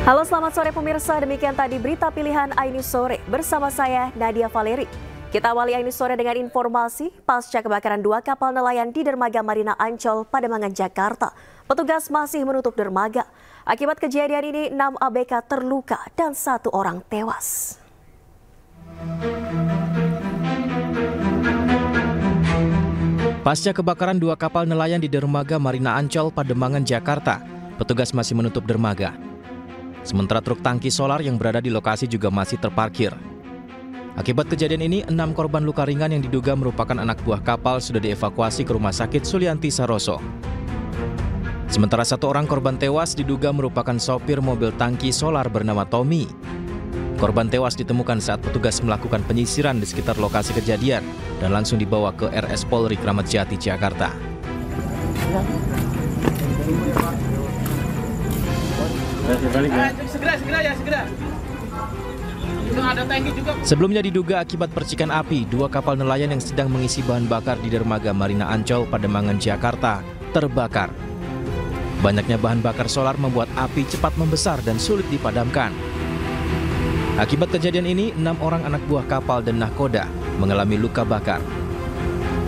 Halo, selamat sore pemirsa. Demikian tadi berita pilihan iNews Sore bersama saya Nadia Valeri. Kita awali iNews Sore dengan informasi pasca kebakaran 2 kapal nelayan di dermaga Marina Ancol, Pademangan, Jakarta. Petugas masih menutup dermaga. Akibat kejadian ini 6 ABK terluka dan 1 orang tewas. Pasca kebakaran 2 kapal nelayan di dermaga Marina Ancol, Pademangan, Jakarta, petugas masih menutup dermaga. Sementara truk tangki solar yang berada di lokasi juga masih terparkir. Akibat kejadian ini, 6 korban luka ringan yang diduga merupakan anak buah kapal sudah dievakuasi ke Rumah Sakit Sulianti Saroso. Sementara 1 orang korban tewas diduga merupakan sopir mobil tangki solar bernama Tommy. Korban tewas ditemukan saat petugas melakukan penyisiran di sekitar lokasi kejadian dan langsung dibawa ke RS Polri Kramat Jati, Jakarta. Segera. Sebelumnya diduga akibat percikan api, 2 kapal nelayan yang sedang mengisi bahan bakar di dermaga Marina Ancol, Pademangan, Jakarta terbakar. Banyaknya bahan bakar solar membuat api cepat membesar dan sulit dipadamkan. Akibat kejadian ini, 6 orang anak buah kapal dan nahkoda mengalami luka bakar.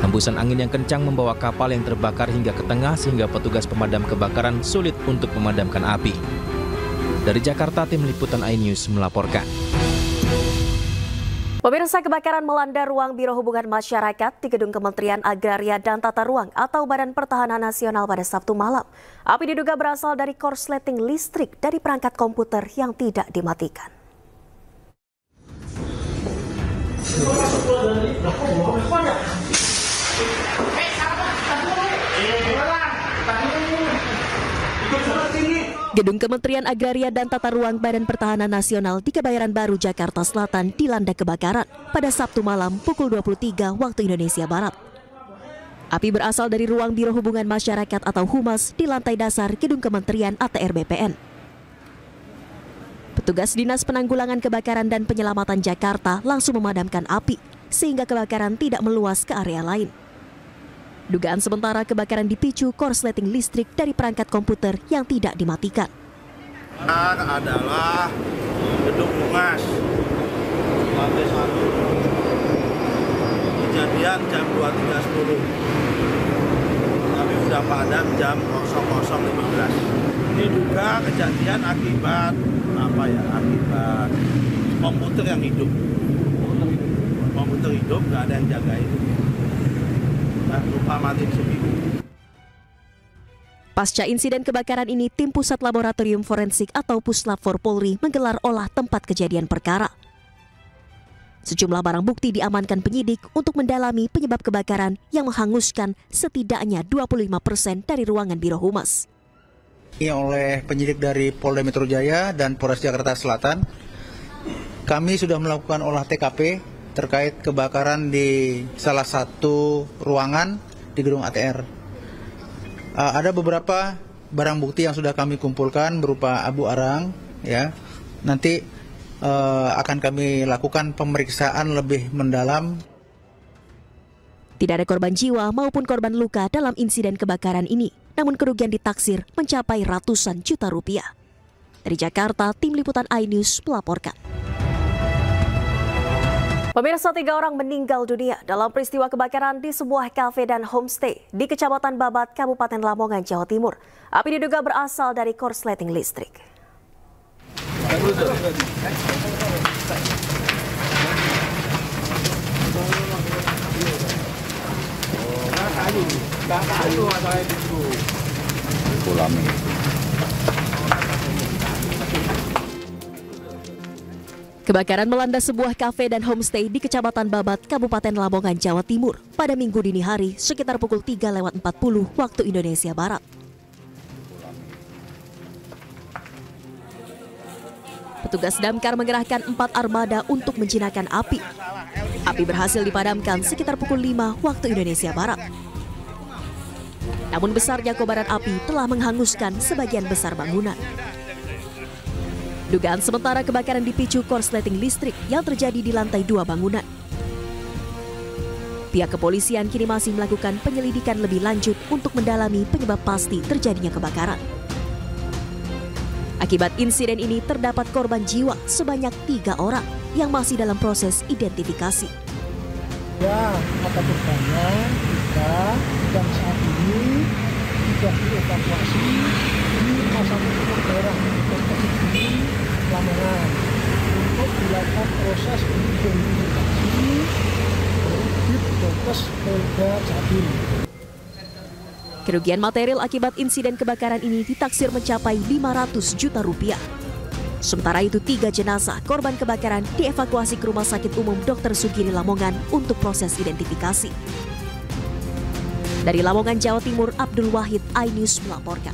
Hembusan angin yang kencang membawa kapal yang terbakar hingga ke tengah sehingga petugas pemadam kebakaran sulit untuk memadamkan api. Dari Jakarta, tim liputan iNews melaporkan. Pemirsa, kebakaran melanda ruang Biro Hubungan Masyarakat di Gedung Kementerian Agraria dan Tata Ruang atau Badan Pertahanan Nasional pada Sabtu malam. Api diduga berasal dari korsleting listrik dari perangkat komputer yang tidak dimatikan. Gedung Kementerian Agraria dan Tata Ruang Badan Pertahanan Nasional di Kebayoran Baru, Jakarta Selatan dilanda kebakaran pada Sabtu malam pukul 23 waktu Indonesia Barat. Api berasal dari ruang Biro Hubungan Masyarakat atau Humas di lantai dasar Gedung Kementerian ATR BPN. Petugas Dinas Penanggulangan Kebakaran dan Penyelamatan Jakarta langsung memadamkan api sehingga kebakaran tidak meluas ke area lain. Dugaan sementara kebakaran dipicu korsleting listrik dari perangkat komputer yang tidak dimatikan. Adalah gedung Humas lantai 1. Kejadian jam 23.10. Tapi sudah padam jam 00.15. Diduga kejadian akibat akibat komputer yang hidup. Komputer hidup, nggak ada yang jagain. Lupa mati seminggu. Pasca insiden kebakaran ini, tim Pusat Laboratorium Forensik atau Puslap-4 Polri menggelar olah tempat kejadian perkara. Sejumlah barang bukti diamankan penyidik untuk mendalami penyebab kebakaran yang menghanguskan setidaknya 25% dari ruangan Biro Humas. Oleh penyidik dari Polda Metro Jaya dan Polres Jakarta Selatan, kami sudah melakukan olah TKP terkait kebakaran di salah satu ruangan di gedung ATR. Ada beberapa barang bukti yang sudah kami kumpulkan berupa abu arang, ya. Nanti akan kami lakukan pemeriksaan lebih mendalam. Tidak ada korban jiwa maupun korban luka dalam insiden kebakaran ini, namun kerugian ditaksir mencapai ratusan juta rupiah. Dari Jakarta, tim liputan iNews melaporkan. Pemirsa, 3 orang meninggal dunia dalam peristiwa kebakaran di sebuah kafe dan homestay di Kecamatan Babat, Kabupaten Lamongan, Jawa Timur. Api diduga berasal dari korsleting listrik. Kebakaran melanda sebuah kafe dan homestay di Kecamatan Babat, Kabupaten Lamongan, Jawa Timur pada Minggu dini hari sekitar pukul 3:40 waktu Indonesia Barat. Petugas damkar mengerahkan 4 armada untuk menjinakkan api. Api berhasil dipadamkan sekitar pukul 5 waktu Indonesia Barat. Namun besarnya kobaran api telah menghanguskan sebagian besar bangunan. Dugaan sementara kebakaran dipicu korsleting listrik yang terjadi di lantai 2 bangunan. Pihak kepolisian kini masih melakukan penyelidikan lebih lanjut untuk mendalami penyebab pasti terjadinya kebakaran. Akibat insiden ini terdapat korban jiwa sebanyak 3 orang yang masih dalam proses identifikasi. Ya, mata korbannya 3 dan saat ini sudah dievakuasi di rumah sakit umum daerah Dr. Sugiri Lamongan untuk dilakukan proses identifikasi di Dokes Polda Jatim. Kerugian material akibat insiden kebakaran ini ditaksir mencapai 500 juta rupiah. Sementara itu 3 jenazah korban kebakaran dievakuasi ke Rumah Sakit Umum Dr. Sugiri Lamongan untuk proses identifikasi. Dari Lamongan, Jawa Timur, Abdul Wahid, iNews melaporkan.